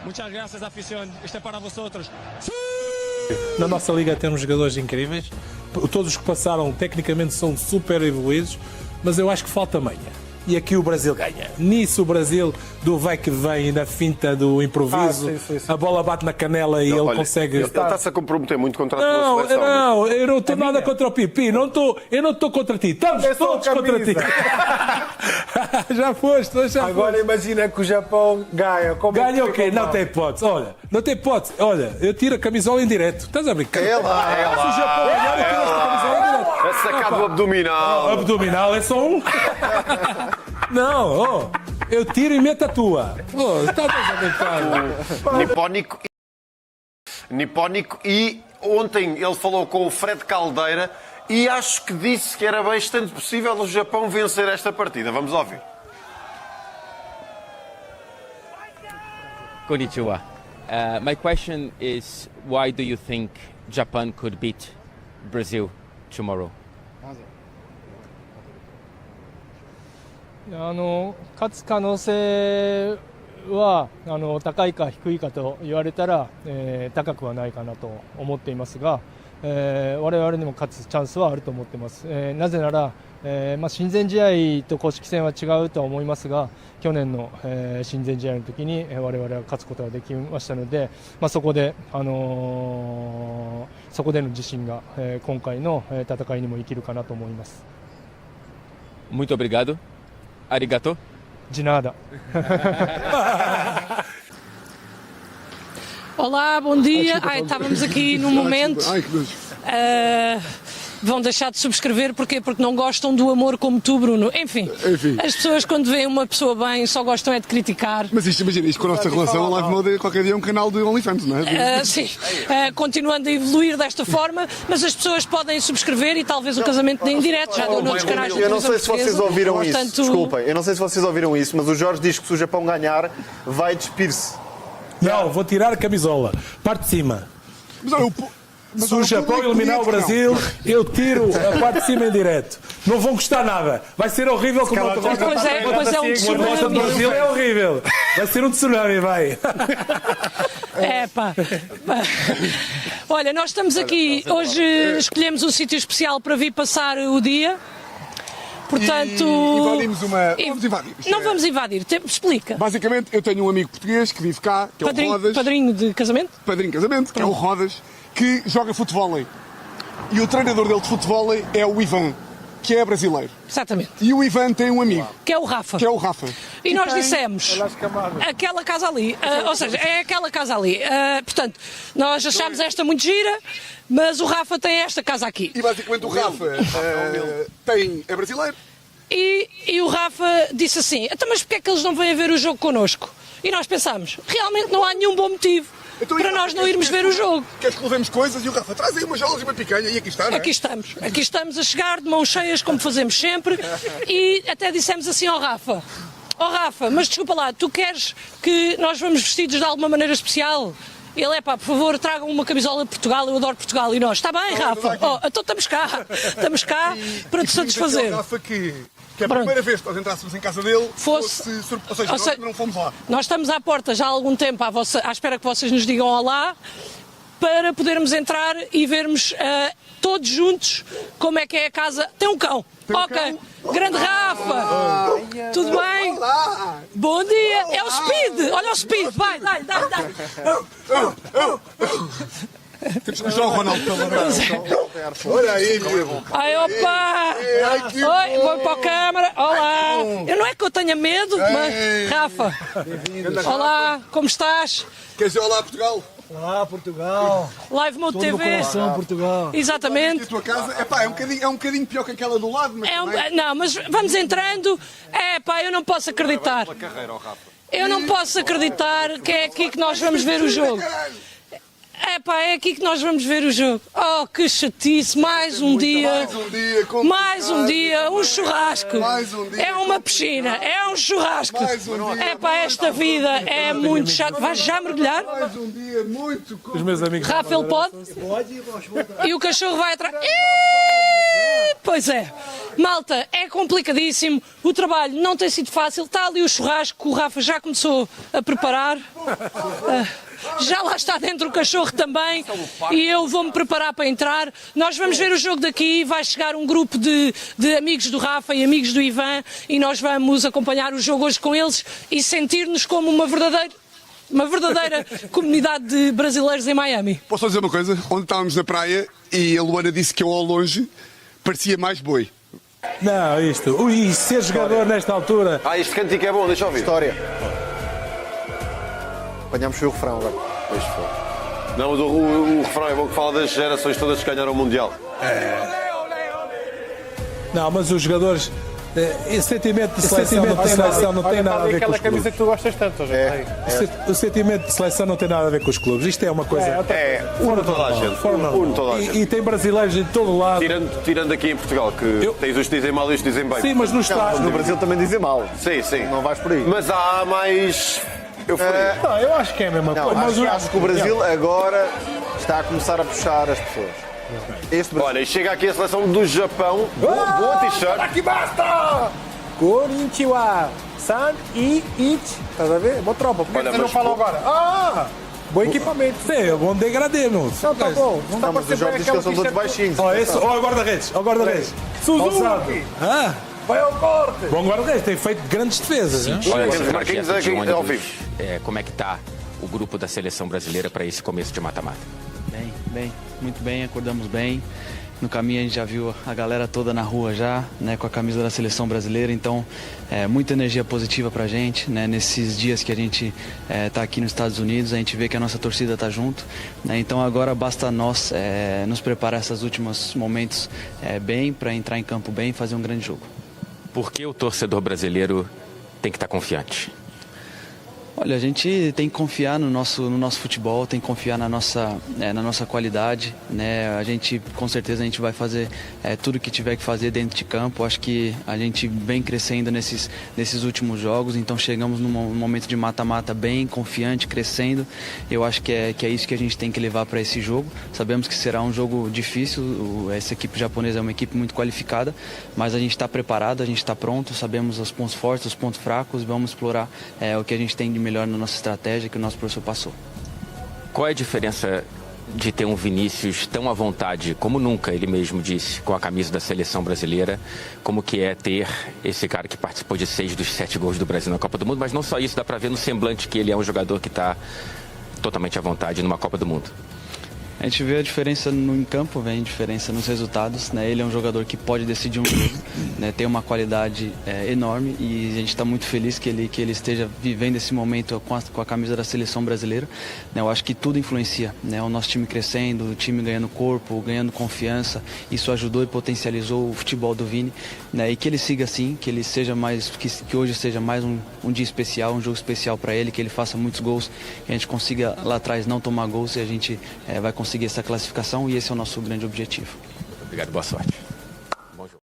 Muchas gracias, afición. Este é para vosotros. Na nossa liga temos jogadores incríveis. Todos os que passaram tecnicamente são super evoluídos, mas eu acho que falta manha. E aqui o Brasil ganha. Nisso o Brasil do vai que vem, na finta do improviso, sim. a bola bate na canela e ele consegue... Ele está-se a comprometer muito contra a tua Não, seleção. não, eu não tenho nada contra o Pipi. Eu não estou contra ti. Estamos É só todos contra ti. Já foste, já Agora foste. imagina que o Japão ganha. Como é que Ganha o fica quê? Não mal? tem hipótese. Olha, não tem hipótese. Olha, eu tiro a camisola em direto. Estás a brincar? É lá, é Se o Japão ganhar, eu tiro esta camisola em direto. A sacar do abdominal. Abdominal é só um. Não, eu tiro e meto a tua. Estás a brincar? Nipónico e ontem ele falou com o Fred Caldeira e acho que disse que era bastante possível o Japão vencer esta partida. Vamos ouvir. Konnichiwa. My question is, why do you think Japan could beat Brazil tomorrow? 勝つ可能性は高いか低いかと言われたら、高くはないかなと思っていますが、我々にも勝つチャンスはあると思っています。なぜなら、親善試合と公式戦は違うとは思いますが、去年の、親善試合の時に我々は勝つことができましたので、そこでの自信が、今回の戦いにも生きるかなと思います。 Muito obrigado. Arigato. De nada. Olá, bom dia. Estávamos aqui num momento. Vão deixar de subscrever, porquê? Porque não gostam do amor como tu, Bruno. Enfim, as pessoas quando veem uma pessoa bem só gostam é de criticar. Mas isto, imagina, isto com a nossa relação, a Live Mode qualquer dia é um canal do OnlyFans, não é? Sim, continuando a evoluir desta forma, mas as pessoas podem subscrever e talvez o casamento dê em direto, já deu noutros canais de Eu não sei se vocês ouviram isso, portanto... desculpem, eu não sei se vocês ouviram isso, mas o Jorge diz que se o Japão ganhar, vai despir-se. Não, vou tirar a camisola. Parte de cima. Mas olha, Se o Japão eliminar o Brasil, eu tiro a parte de cima em direto. Não vão gostar nada. Vai ser horrível como a derrota. Pois é um A derrota do tsunami. Brasil é horrível. Vai ser um tsunami, vai. Pá. Olha, nós estamos aqui, hoje escolhemos um sítio especial para vir passar o dia. Portanto, invadimos uma... Vamos invadir. Não vamos invadir, explica. Basicamente, eu tenho um amigo português que vive cá, que é o Rodas. Padrinho de casamento? Padrinho de casamento, que é o Rodas, que joga futebol. E o treinador dele de futebol é o Ivan, que é brasileiro. Exatamente. E o Ivan tem um amigo, Que é o Rafa. que é o Rafa. E nós dissemos, aquela casa ali, ou seja, é aquela casa ali. Portanto, nós achámos esta muito gira, mas o Rafa tem esta casa aqui. E basicamente o Rafa é brasileiro. E o Rafa disse assim, então, mas porquê é que eles não vêm ver o jogo connosco? E nós pensámos, realmente não há nenhum bom motivo para nós não irmos ver o jogo. Queres que levemos coisas? E o Rafa, traz aí umas jolas e uma picanha. E aqui está, não é? Aqui estamos a chegar de mãos cheias, como fazemos sempre, e até dissemos assim ao Rafa, mas desculpa lá, tu queres que nós vamos vestidos de alguma maneira especial? Ele, por favor, tragam uma camisola de Portugal, eu adoro Portugal. E nós, está bem, Rafa, então estamos cá para te satisfazer. O Rafa que é a primeira vez que nós entrássemos em casa dele, ou seja, nós não fomos lá. Nós estamos à porta já há algum tempo à espera que vocês nos digam olá, para podermos entrar e vermos todos juntos como é que é a casa. Tem um cão. Ok. Grande Rafa. Tudo bem? Olá. Bom dia. É o Speed. Olha o Speed. Vai, dá. Temos que mostrar o Ronaldo pela Olha aí, meu. Ai, opa. Oi, vou para a câmara. Olá. Eu não é que eu tenha medo, mas... Rafa. Olá, como estás? Queres dizer olá, Portugal? Olá, Portugal. Live Mode Todo no TV. coração, Portugal. Exatamente. A tua casa é um bocadinho pior que aquela do lado, mas também... Não, mas vamos entrando. Eu não posso acreditar. Eu não posso acreditar que é aqui que nós vamos ver o jogo. É aqui que nós vamos ver o jogo. Oh, que chatice, mais um dia, um churrasco. É uma piscina, é um churrasco. Esta vida é muito chata. Vais já mergulhar? Mais um dia muito... Os meus amigos. Rafa, ele pode? Pode, E o cachorro vai atrás. Pois é. Malta, é complicadíssimo. O trabalho não tem sido fácil. Está ali o churrasco que o Rafa já começou a preparar. Já lá está dentro o cachorro também. E eu vou-me preparar para entrar. Nós vamos ver o jogo daqui. Vai chegar um grupo de amigos do Rafa e amigos do Ivan. E nós vamos acompanhar o jogo hoje com eles e sentir-nos como uma verdadeira comunidade de brasileiros em Miami. Posso só dizer uma coisa? Ontem estávamos na praia e a Luana disse que eu ao longe parecia mais boi. Não, isto. Ui, ser jogador nesta altura. Este cântico é bom, deixa eu ouvir. História. Apanhámos o refrão agora. Não, mas o refrão é bom, que fala das gerações todas que ganharam o Mundial. Não, mas os jogadores. Esse sentimento de seleção não tem nada a ver com os clubes. camisa que tu gostas tanto hoje. O sentimento de seleção não tem nada a ver com os clubes. Isto é uma coisa. Une toda a gente. Une toda a gente. E tem brasileiros de todo lado. Tirando aqui em Portugal, que tens os que dizem mal e os que dizem bem. Sim, mas no estádio. No Brasil também dizem mal. Sim. Não vais por aí. Mas há mais euforia. Não, eu acho que é a mesma Não, coisa. acho que o Brasil agora está a começar a puxar as pessoas. Este Brasil. Olha, e chega aqui a seleção do Japão. Boa t-shirt. Aqui basta! Konnichiwa, San e It. Estás a ver? Boa tropa. Por que Olha, você não mas falou agora? Bom equipamento. Sim, é bom degradê, meu. Não, tá bom. Não dá Mas para o Jorge diz que eles são todos baixinhos. Olha o guarda-redes. Olha o guarda-redes. Suzuki! Vai ao corte! Bom guarda-redes, tem feito grandes defesas. Hein? Olha, temos Esse Marquinhos projeto de aqui ao ônibus, vivo. como é que está o grupo da seleção brasileira para esse começo de mata-mata? Bem, muito bem, acordamos bem. No caminho a gente já viu a galera toda na rua já, né, com a camisa da seleção brasileira, então muita energia positiva pra gente, né, nesses dias que a gente tá aqui nos Estados Unidos, a gente vê que a nossa torcida tá junto, né, então agora basta nós nos preparar esses últimos momentos bem, para entrar em campo bem e fazer um grande jogo. Por que o torcedor brasileiro tem que estar confiante? Olha, a gente tem que confiar no nosso futebol, tem que confiar na nossa qualidade, né? A gente, com certeza, a gente vai fazer tudo o que tiver que fazer dentro de campo. Acho que a gente vem crescendo nesses últimos jogos, então chegamos num momento de mata-mata bem confiante, crescendo. Eu acho que é isso que a gente tem que levar para esse jogo. Sabemos que será um jogo difícil, essa equipe japonesa é uma equipe muito qualificada, mas a gente está preparado, a gente está pronto, sabemos os pontos fortes, os pontos fracos, vamos explorar o que a gente tem de melhor na nossa estratégia que o nosso professor passou. Qual é a diferença de ter um Vinícius tão à vontade, como nunca ele mesmo disse, com a camisa da seleção brasileira, como que é ter esse cara que participou de 6 dos 7 gols do Brasil na Copa do Mundo, mas não só isso, dá para ver no semblante que ele é um jogador que está totalmente à vontade numa Copa do Mundo. A gente vê a diferença em campo, vem a diferença nos resultados, né? Ele é um jogador que pode decidir um jogo, né? Tem uma qualidade enorme e a gente está muito feliz que ele esteja vivendo esse momento com a camisa da seleção brasileira, né? Eu acho que tudo influencia, né? O nosso time crescendo, o time ganhando corpo, ganhando confiança, isso ajudou e potencializou o futebol do Vini, né? E que ele siga assim, que ele seja mais, que hoje seja mais um dia especial, um jogo especial para ele, que ele faça muitos gols, que a gente consiga lá atrás não tomar gols e a gente vai conseguir essa classificação e esse é o nosso grande objetivo. Obrigado, boa sorte.